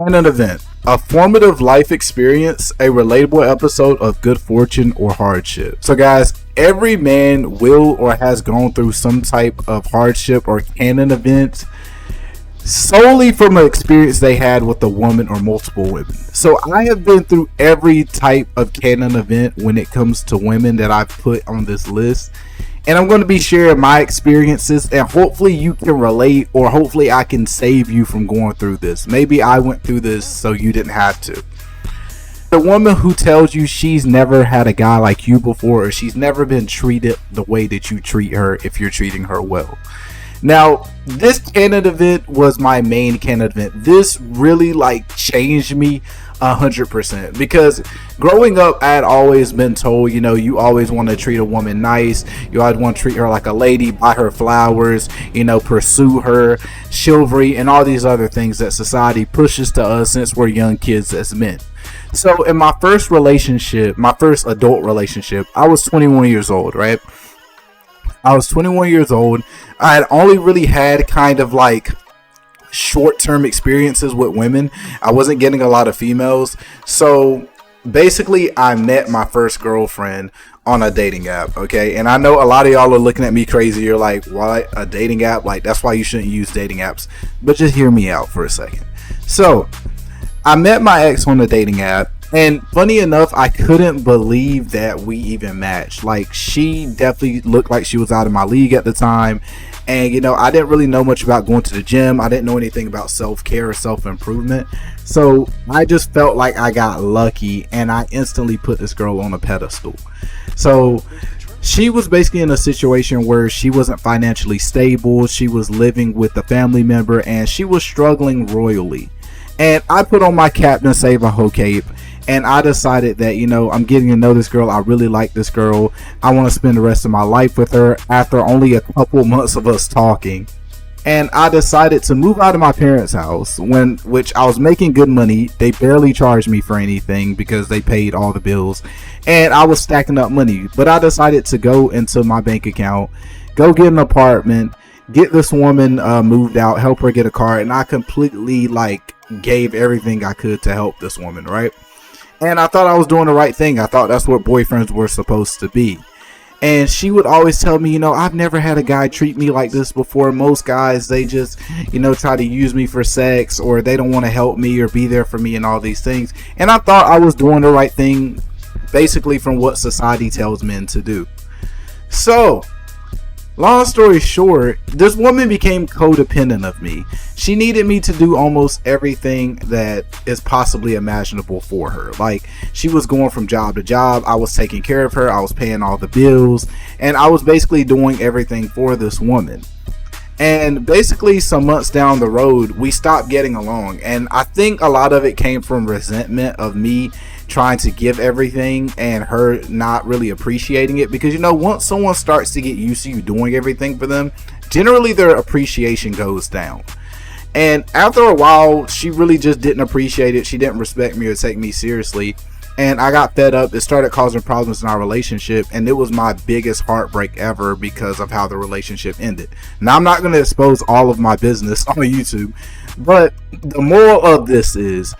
Canon event, a formative life experience, a relatable episode of good fortune or hardship. So, guys, every man will or has gone through some type of hardship or canon event solely from an experience they had with a woman or multiple women. So I have been through every type of canon event when it comes to women that I've put on this list. And I'm going to be sharing my experiences, and hopefully you can relate, or hopefully I can save you from going through this. Maybe I went through this so you didn't have to. The woman who tells you she's never had a guy like you before, or she's never been treated the way that you treat her if you're treating her well. Now, this canon event was my main canon event. This really changed me 100%, because growing up I had always been told, you always want to treat a woman nice, you always want to treat her like a lady, buy her flowers, pursue her, chivalry, and all these other things that society pushes to us since we're young kids as men. So in my first relationship, my first adult relationship, I was 21 years old, right? I was 21 years old. I had only really had kind of short-term experiences with women. I wasn't getting a lot of females. So basically, I met my first girlfriend on a dating app, okay? And I know a lot of y'all are looking at me crazy. You're like, what? A dating app? That's why you shouldn't use dating apps. But just hear me out for a second. So I met my ex on a dating app. And funny enough, I couldn't believe that we even matched. She definitely looked like she was out of my league at the time. And, I didn't really know much about going to the gym. I didn't know anything about self-care or self-improvement. So I just felt like I got lucky, and I instantly put this girl on a pedestal. So she was basically in a situation where she wasn't financially stable. She was living with a family member, and she was struggling royally. And I put on my Captain Save-A-Ho cape, and I decided that, I'm getting to know this girl. I really like this girl. I want to spend the rest of my life with her after only a couple months of us talking. And I decided to move out of my parents' house, which I was making good money. They barely charged me for anything because they paid all the bills. And I was stacking up money. But I decided to go into my bank account, go get an apartment, get this woman moved out, help her get a car. And I completely gave everything I could to help this woman, right? And I thought I was doing the right thing. I thought that's what boyfriends were supposed to be. And she would always tell me, I've never had a guy treat me like this before. Most guys, they just, try to use me for sex, or they don't want to help me or be there for me and all these things. And I thought I was doing the right thing, basically from what society tells men to do. So, long story short, this woman became codependent of me. She needed me to do almost everything that is possibly imaginable for her. She was going from job to job. I was taking care of her. I was paying all the bills. And I was basically doing everything for this woman. And basically, some months down the road, we stopped getting along. And I think a lot of it came from resentment of me trying to give everything and her not really appreciating it. Because, once someone starts to get used to you doing everything for them, generally their appreciation goes down. And after a while, she really just didn't appreciate it. She didn't respect me or take me seriously. And I got fed up. It started causing problems in our relationship. And it was my biggest heartbreak ever because of how the relationship ended. Now, I'm not going to expose all of my business on YouTube. But the moral of this is,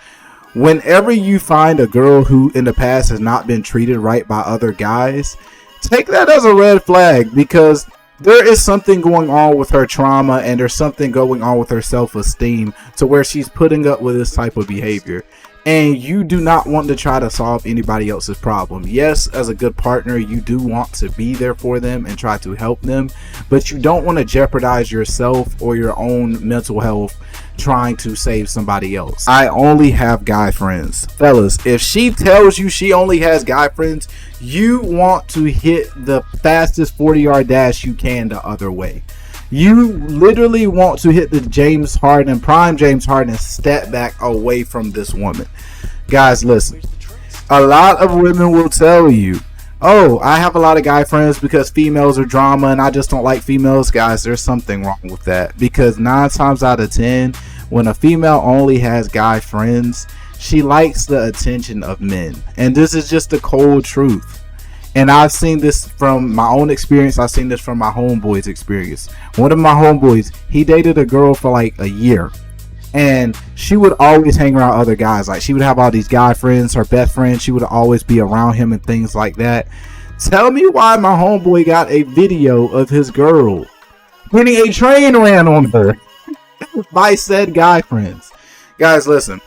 whenever you find a girl who in the past has not been treated right by other guys, take that as a red flag, because there is something going on with her trauma, and there's something going on with her self-esteem to where she's putting up with this type of behavior. And you do not want to try to solve anybody else's problem. Yes, as a good partner, you do want to be there for them and try to help them, but you don't want to jeopardize yourself or your own mental health trying to save somebody else. I only have guy friends. Fellas, if she tells you she only has guy friends, you want to hit the fastest 40-yard dash you can the other way. You literally want to hit the prime James Harden step back away from this woman. Guys, listen. A lot of women will tell you, oh, I have a lot of guy friends because females are drama and I just don't like females. Guys, there's something wrong with that, because 9 times out of 10, when a female only has guy friends, she likes the attention of men. And this is just the cold truth. And I've seen this from my own experience. I've seen this from my homeboy's experience. One of my homeboys, he dated a girl for a year. And she would always hang around other guys. Like, she would have all these guy friends, her best friend, she would always be around him and things like that. Tell me why my homeboy got a video of his girl getting a train ran on her by said guy friends. Guys, listen.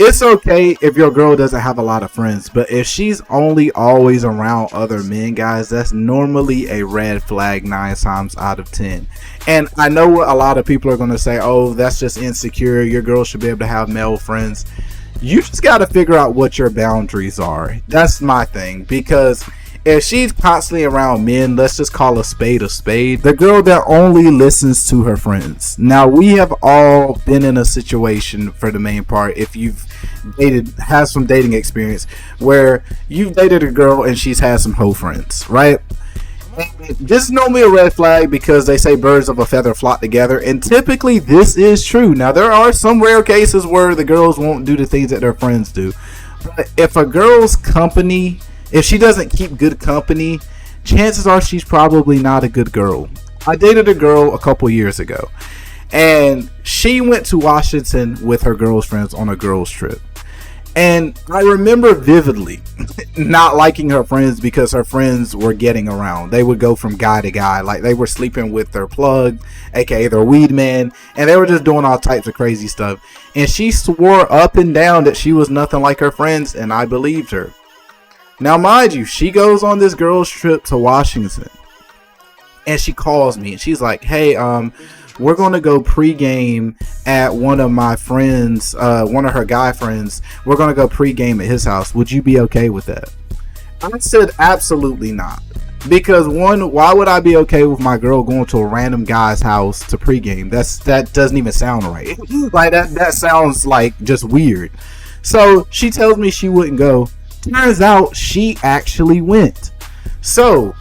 It's okay if your girl doesn't have a lot of friends, but if she's only always around other men, guys, that's normally a red flag 9 times out of 10. And I know what a lot of people are going to say, oh, that's just insecure. Your girl should be able to have male friends. You just got to figure out what your boundaries are. That's my thing, because if she's constantly around men, let's just call a spade a spade. The girl that only listens to her friends. Now, we have all been in a situation, for the main part, if you've have some dating experience, where you've dated a girl and she's had some hoe friends, right? This is normally a red flag, because they say birds of a feather flock together, and typically this is true. Now, there are some rare cases where the girls won't do the things that their friends do, but if a girl's company, if she doesn't keep good company, chances are she's probably not a good girl. I dated a girl a couple years ago, and she went to Washington with her girl's friends on a girls trip. And I remember vividly not liking her friends because her friends were getting around. They would go from guy to guy. Like, they were sleeping with their plug, aka their weed man, and they were just doing all types of crazy stuff. And she swore up and down that she was nothing like her friends, and I believed her. Now, mind you, she goes on this girls trip to Washington, and she calls me, and she's like, hey, we're going to go pregame at one of my friends, one of her guy friends. We're going to go pregame at his house. Would you be okay with that? I said, absolutely not. Because one, why would I be okay with my girl going to a random guy's house to pregame? That doesn't even sound right. Like, that sounds like just weird. So she tells me she wouldn't go. Turns out she actually went. So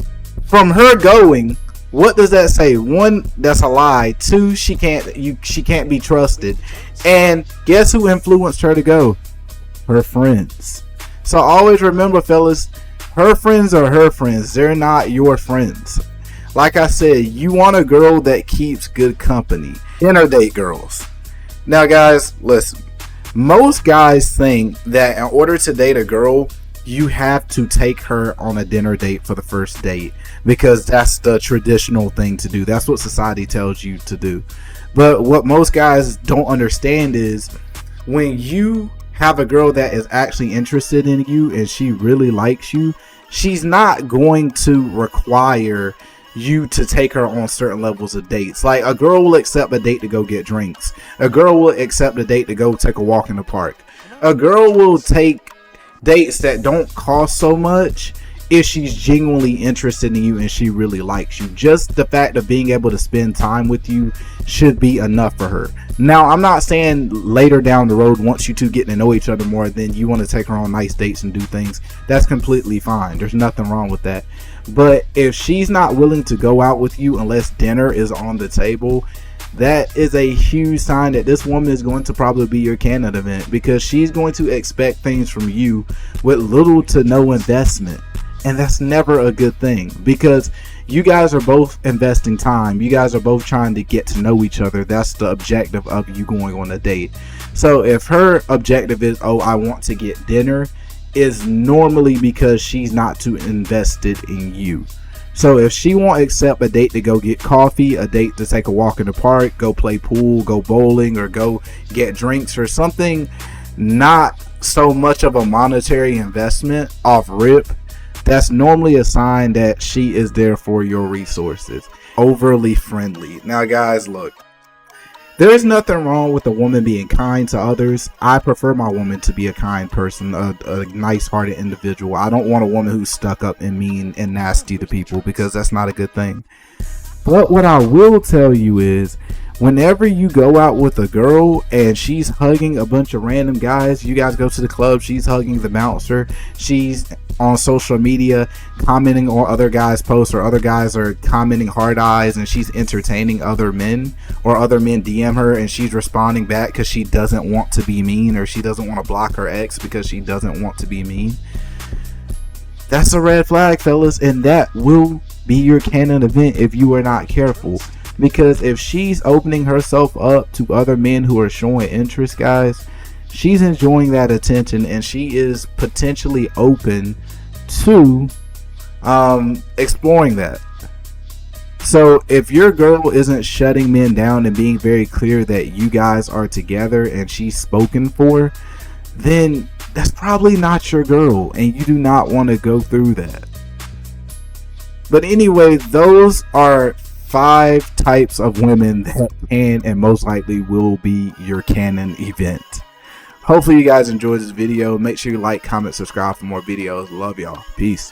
from her going, what does that say? One, that's a lie. Two, she can't be trusted. And guess who influenced her to go? Her friends. So always remember, fellas, her friends are her friends. They're not your friends. Like I said, you want a girl that keeps good company. Dinner date girls. Now, guys, listen. Most guys think that in order to date a girl, you have to take her on a dinner date for the first date, because that's the traditional thing to do. That's what society tells you to do. But what most guys don't understand is, when you have a girl that is actually interested in you and she really likes you, she's not going to require you to take her on certain levels of dates. Like, a girl will accept a date to go get drinks. A girl will accept a date to go take a walk in the park. A girl will take dates that don't cost so much if she's genuinely interested in you and she really likes you. Just the fact of being able to spend time with you should be enough for her. Now, I'm not saying later down the road, once you two get to know each other more, then you want to take her on nice dates and do things. That's completely fine. There's nothing wrong with that. But if she's not willing to go out with you unless dinner is on the table, that is a huge sign that this woman is going to probably be your Canon event, because she's going to expect things from you with little to no investment. And that's never a good thing, because you guys are both investing time. You guys are both trying to get to know each other. That's the objective of you going on a date. So if her objective is, oh, I want to get dinner, is normally because she's not too invested in you. So if she won't accept a date to go get coffee, a date to take a walk in the park, go play pool, go bowling, or go get drinks or something, not so much of a monetary investment off rip, that's normally a sign that she is there for your resources. Overly friendly. Now, guys, look. There is nothing wrong with a woman being kind to others. I prefer my woman to be a kind person, a nice-hearted individual. I don't want a woman who's stuck up and mean and nasty to people, because that's not a good thing. But what I will tell you is, whenever you go out with a girl and she's hugging a bunch of random guys, you guys go to the club, she's hugging the bouncer, she's on social media commenting on other guys' posts, or other guys are commenting hard eyes and she's entertaining other men, or other men DM her and she's responding back because she doesn't want to be mean, or she doesn't want to block her ex because she doesn't want to be mean, that's a red flag, fellas, and that will be your Canon event if you are not careful. Because if she's opening herself up to other men who are showing interest, guys, she's enjoying that attention, and she is potentially open to exploring that. So if your girl isn't shutting men down and being very clear that you guys are together and she's spoken for, then that's probably not your girl, and you do not want to go through that. But anyway, those are 5 types of women that can and most likely will be your Canon event. Hopefully you guys enjoyed this video. Make sure you like, comment, subscribe for more videos. Love y'all. Peace.